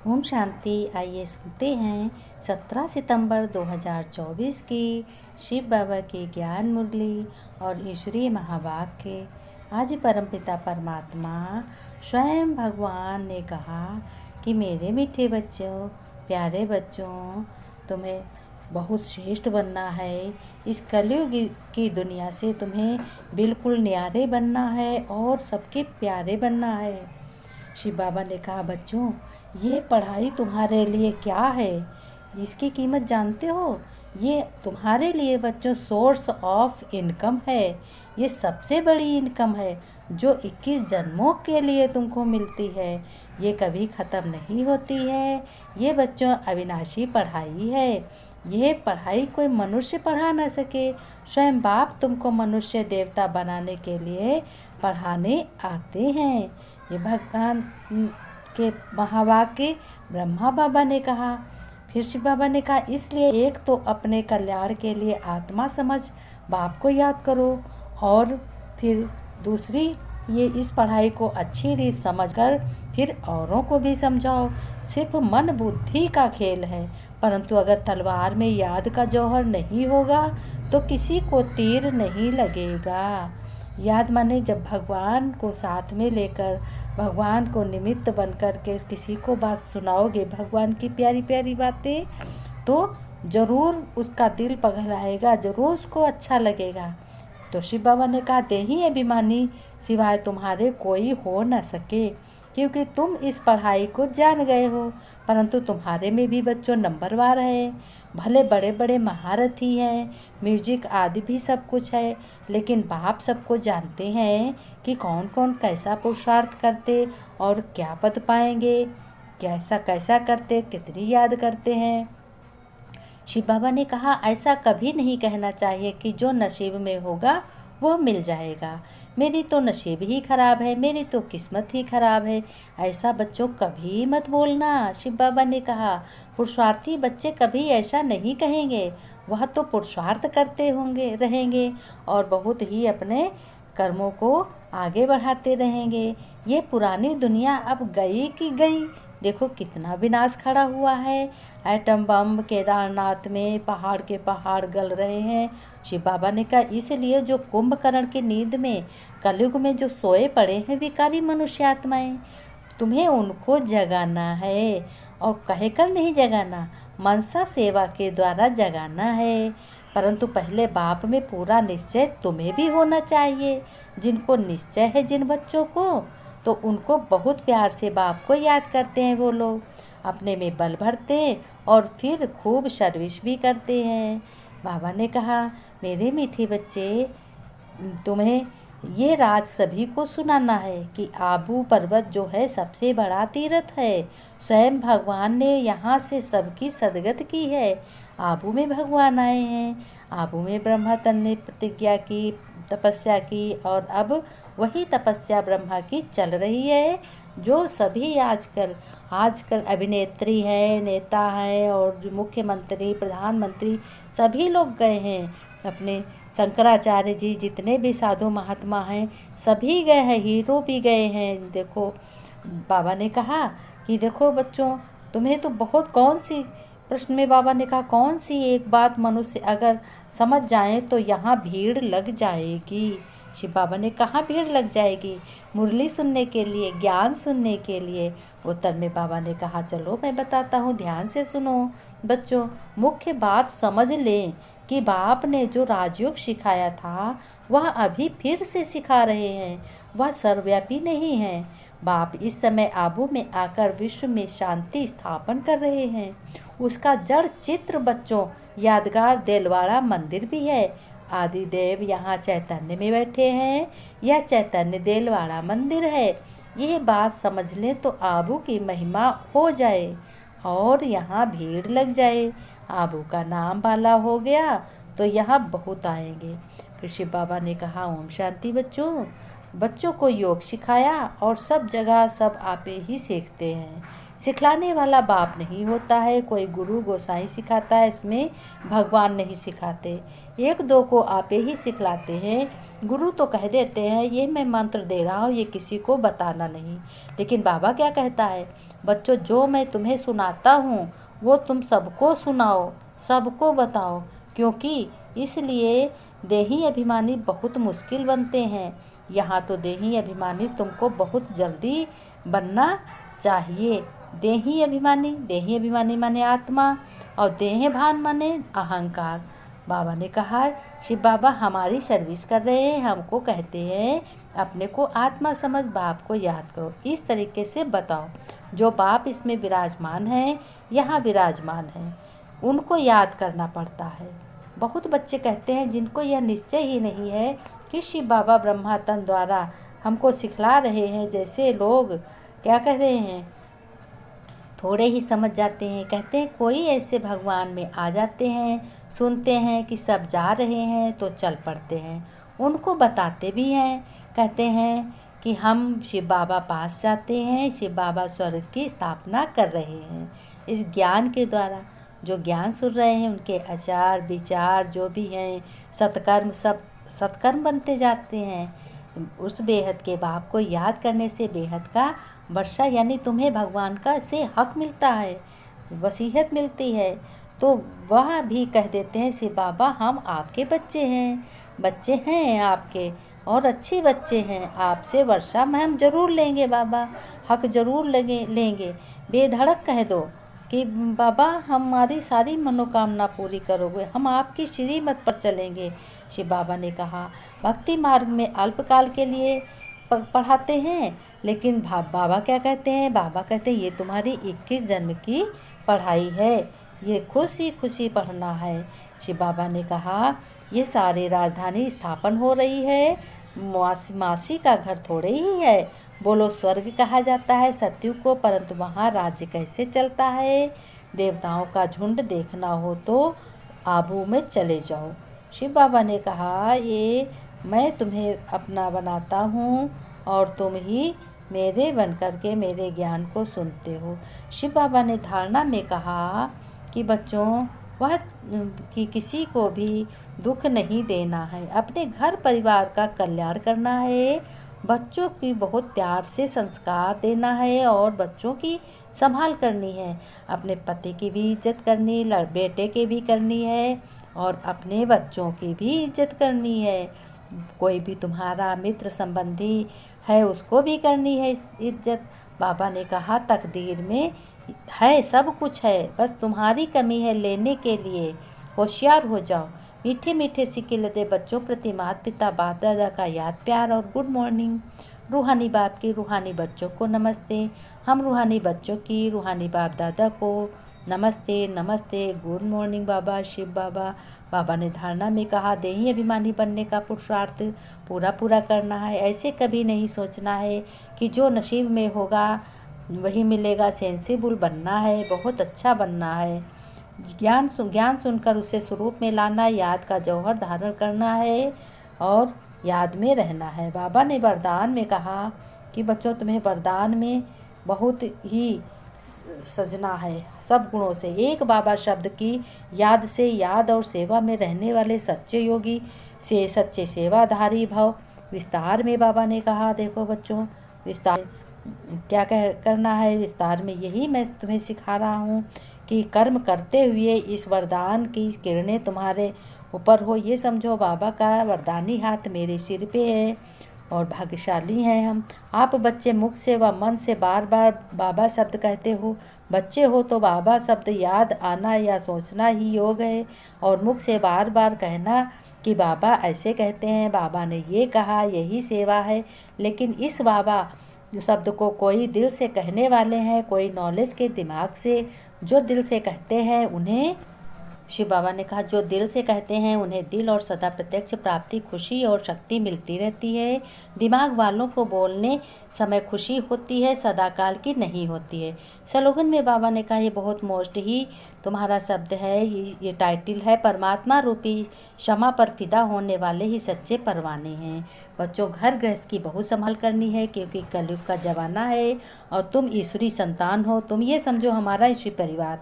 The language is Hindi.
ओम शांति। आइए सुनते हैं 17 सितंबर 2024 की शिव बाबा की ज्ञान मुरली और ईश्वरीय महावाक्य। आज परमपिता परमात्मा स्वयं भगवान ने कहा कि मेरे मीठे बच्चों, प्यारे बच्चों, तुम्हें बहुत श्रेष्ठ बनना है। इस कलयुग की दुनिया से तुम्हें बिल्कुल न्यारे बनना है और सबके प्यारे बनना है। शिव बाबा ने कहा, बच्चों, ये पढ़ाई तुम्हारे लिए क्या है, इसकी कीमत जानते हो? ये तुम्हारे लिए बच्चों सोर्स ऑफ इनकम है। ये सबसे बड़ी इनकम है जो 21 जन्मों के लिए तुमको मिलती है। ये कभी ख़त्म नहीं होती है। ये बच्चों अविनाशी पढ़ाई है। ये पढ़ाई कोई मनुष्य पढ़ा ना सके। स्वयं बाप तुमको मनुष्य देवता बनाने के लिए पढ़ाने आते हैं। ये भगवान के महावाक्य ब्रह्मा बाबा ने कहा। फिर शिव बाबा ने कहा, इसलिए एक तो अपने कल्याण के लिए आत्मा समझ बाप को याद करो, और फिर दूसरी ये इस पढ़ाई को अच्छी रीत समझकर फिर औरों को भी समझाओ। सिर्फ मन बुद्धि का खेल है, परंतु अगर तलवार में याद का जौहर नहीं होगा तो किसी को तीर नहीं लगेगा। याद माने जब भगवान को साथ में लेकर भगवान को निमित्त बनकर के किसी को बात सुनाओगे, भगवान की प्यारी प्यारी बातें, तो ज़रूर उसका दिल पिघलाएगा, ज़रूर उसको अच्छा लगेगा। तो शिव बाबा ने कहा, देही अभिमानी सिवाय तुम्हारे कोई हो न सके, क्योंकि तुम इस पढ़ाई को जान गए हो। परंतु तुम्हारे में भी बच्चों नंबरवार है, भले बड़े बड़े महारथी हैं, म्यूजिक आदि भी सब कुछ है, लेकिन बाप सबको जानते हैं कि कौन कौन कैसा पुरुषार्थ करते और क्या पद पाएंगे, कैसा कैसा करते, कितनी याद करते हैं। शिव बाबा ने कहा, ऐसा कभी नहीं कहना चाहिए कि जो नसीब में होगा वो मिल जाएगा। मेरी तो नसीब ही खराब है, मेरी तो किस्मत ही खराब है, ऐसा बच्चों कभी मत बोलना। शिव बाबा ने कहा, पुरुषार्थी बच्चे कभी ऐसा नहीं कहेंगे। वह तो पुरुषार्थ करते होंगे रहेंगे और बहुत ही अपने कर्मों को आगे बढ़ाते रहेंगे। ये पुरानी दुनिया अब गई की गई। देखो कितना विनाश खड़ा हुआ है। एटम बम केदारनाथ में पहाड़ के पहाड़ गल रहे हैं। शिव बाबा ने कहा, इसलिए जो कुंभकर्ण की नींद में कलयुग में जो सोए पड़े हैं विकारी मनुष्य आत्माएं, तुम्हें उनको जगाना है, और कहकर नहीं जगाना, मनसा सेवा के द्वारा जगाना है। परंतु पहले बाप में पूरा निश्चय तुम्हें भी होना चाहिए। जिनको निश्चय है जिन बच्चों को, तो उनको बहुत प्यार से बाप को याद करते हैं। वो लोग अपने में बल भरते और फिर खूब सर्विस भी करते हैं। बाबा ने कहा, मेरे मीठे बच्चे, तुम्हें ये राज सभी को सुनाना है कि आबू पर्वत जो है सबसे बड़ा तीर्थ है। स्वयं भगवान ने यहाँ से सबकी सदगत की है। आबू में भगवान आए हैं, आबू में ब्रह्मा तन ने प्रतिज्ञा की, तपस्या की, और अब वही तपस्या ब्रह्मा की चल रही है। जो सभी आजकल अभिनेत्री हैं, नेता हैं, और जो मुख्यमंत्री, प्रधानमंत्री सभी लोग गए हैं। अपने शंकराचार्य जी, जितने भी साधु महात्मा हैं सभी गए हैं, हीरो भी गए हैं। देखो बाबा ने कहा कि देखो बच्चों, तुम्हें तो बहुत कौन सी, प्रश्न में बाबा ने कहा, कौन सी एक बात मनुष्य अगर समझ जाए तो यहाँ भीड़ लग जाएगी। शिव बाबा ने कहा भीड़ लग जाएगी? मुरली सुनने के लिए, ज्ञान सुनने के लिए। उत्तर में बाबा ने कहा, चलो मैं बताता हूँ, ध्यान से सुनो बच्चों। मुख्य बात समझ लें कि बाप ने जो राजयोग सिखाया था वह अभी फिर से सिखा रहे हैं। वह सर्वव्यापी नहीं है। बाप इस समय आबू में आकर विश्व में शांति स्थापन कर रहे हैं। उसका जड़ चित्र बच्चों यादगार देलवाड़ा मंदिर भी है। आदिदेव यहाँ चैतन्य में बैठे हैं। यह चैतन्य देलवाड़ा मंदिर है। यह बात समझ लें तो आबू की महिमा हो जाए और यहाँ भीड़ लग जाए। आबू का नाम वाला हो गया तो यहाँ बहुत आएंगे। फिर शिव बाबा ने कहा, ओम शांति बच्चों, बच्चों को योग सिखाया और सब जगह सब आपे ही सीखते हैं। सिखलाने वाला बाप नहीं होता है, कोई गुरु गोसाई सिखाता है, इसमें भगवान नहीं सिखाते। एक दो को आपे ही सिखलाते हैं। गुरु तो कह देते हैं ये मैं मंत्र दे रहा हूँ, ये किसी को बताना नहीं। लेकिन बाबा क्या कहता है, बच्चों जो मैं तुम्हें सुनाता हूँ वो तुम सबको सुनाओ, सबको बताओ, क्योंकि इसलिए देही अभिमानी बहुत मुश्किल बनते हैं। यहाँ तो देही अभिमानी तुमको बहुत जल्दी बनना चाहिए। देही अभिमानी माने आत्मा, और देह भान माने अहंकार। बाबा ने कहा शिव बाबा हमारी सर्विस कर रहे हैं, हमको कहते हैं अपने को आत्मा समझ, बाप को याद करो, इस तरीके से बताओ। जो बाप इसमें विराजमान है, यहाँ विराजमान है, उनको याद करना पड़ता है। बहुत बच्चे कहते हैं जिनको यह निश्चय ही नहीं है कि शिव बाबा ब्रह्मा तन द्वारा हमको सिखला रहे हैं, जैसे लोग क्या कह रहे हैं, थोड़े ही समझ जाते हैं। कहते हैं कोई ऐसे भगवान में आ जाते हैं, सुनते हैं कि सब जा रहे हैं तो चल पड़ते हैं, उनको बताते भी हैं। कहते हैं कि हम शिव बाबा पास जाते हैं, शिव बाबा स्वर्ग की स्थापना कर रहे हैं। इस ज्ञान के द्वारा जो ज्ञान सुन रहे हैं उनके आचार विचार जो भी हैं, सत्कर्म, सब सत्कर्म बनते जाते हैं। उस बेहद के बाप को याद करने से बेहद का वर्षा यानी तुम्हें भगवान का से हक मिलता है, वसीयत मिलती है। तो वह भी कह देते हैं शिव बाबा हम आपके बच्चे हैं आपके, और अच्छे बच्चे हैं, आपसे वर्षा में हम जरूर लेंगे बाबा, हक जरूर लेंगे। बेधड़क कह दो कि बाबा हमारी सारी मनोकामना पूरी करोगे, हम आपकी श्रीमत पर चलेंगे। शिव बाबा ने कहा भक्ति मार्ग में अल्पकाल के लिए पढ़ाते हैं, लेकिन बाबा क्या कहते हैं, बाबा कहते हैं ये तुम्हारी 21 जन्म की पढ़ाई है, ये खुशी खुशी पढ़ना है। शिव बाबा ने कहा ये सारे राजधानी स्थापन हो रही है, मासी का घर थोड़े ही है। बोलो स्वर्ग कहा जाता है सत्युग को, परंतु वहाँ राज्य कैसे चलता है। देवताओं का झुंड देखना हो तो आबू में चले जाओ। शिव बाबा ने कहा ये मैं तुम्हें अपना बनाता हूँ और तुम ही मेरे बन कर के मेरे ज्ञान को सुनते हो। शिव बाबा ने धारणा में कहा कि बच्चों वह कि किसी को भी दुख नहीं देना है, अपने घर परिवार का कल्याण करना है, बच्चों की बहुत प्यार से संस्कार देना है और बच्चों की संभाल करनी है, अपने पति की भी इज्जत करनी, बेटे की भी करनी है और अपने बच्चों की भी इज्जत करनी है। कोई भी तुम्हारा मित्र संबंधी है उसको भी करनी है इज्जत। बाबा ने कहा तकदीर में है सब कुछ है, बस तुम्हारी कमी है लेने के लिए, होशियार हो जाओ। मीठे मीठे सिक्के लदे बच्चों प्रति माता पिता बाप दादा का याद प्यार और गुड मॉर्निंग। रूहानी बाप की रूहानी बच्चों को नमस्ते। हम रूहानी बच्चों की रूहानी बाप दादा को नमस्ते नमस्ते, गुड मॉर्निंग बाबा शिव बाबा। बाबा ने धारणा में कहा देही अभिमानी बनने का पुरुषार्थ पूरा करना है। ऐसे कभी नहीं सोचना है कि जो नसीब में होगा वही मिलेगा। सेंसिबल बनना है, बहुत अच्छा बनना है। ज्ञान सुनकर उसे स्वरूप में लाना, याद का जौहर धारण करना है और याद में रहना है। बाबा ने वरदान में कहा कि बच्चों तुम्हें वरदान में बहुत ही सजना है सब गुणों से। एक बाबा शब्द की याद से याद और सेवा में रहने वाले सच्चे योगी से सच्चे सेवाधारी भव। विस्तार में बाबा ने कहा देखो बच्चों विस्तार क्या करना है, विस्तार में यही मैं तुम्हें सिखा रहा हूँ कि कर्म करते हुए इस वरदान की किरणें तुम्हारे ऊपर हो। ये समझो बाबा का वरदानी हाथ मेरे सिर पे है और भाग्यशाली हैं हम। आप बच्चे मुख से व मन से बार बार बाबा शब्द कहते हो। बच्चे हो तो बाबा शब्द याद आना या सोचना ही योग है, और मुख से बार बार कहना कि बाबा ऐसे कहते हैं, बाबा ने ये कहा, यही सेवा है। लेकिन इस बाबा शब्द को कोई दिल से कहने वाले हैं, कोई नॉलेज के दिमाग से जो दिल से कहते हैं उन्हें शिव बाबा ने कहा, जो दिल से कहते हैं उन्हें दिल और सदा प्रत्यक्ष प्राप्ति, खुशी और शक्ति मिलती रहती है। दिमाग वालों को बोलने समय खुशी होती है, सदाकाल की नहीं होती है। स्लोगन में बाबा ने कहा, ये बहुत मोस्ट ही तुम्हारा शब्द है, ये टाइटल है, परमात्मा रूपी क्षमा पर फिदा होने वाले ही सच्चे परवाने हैं। बच्चों, घर गृहस्थ की बहुत संभाल करनी है, क्योंकि कलयुग का जमाना है और तुम ईश्वरी संतान हो। तुम ये समझो हमारा ईश्वरी परिवार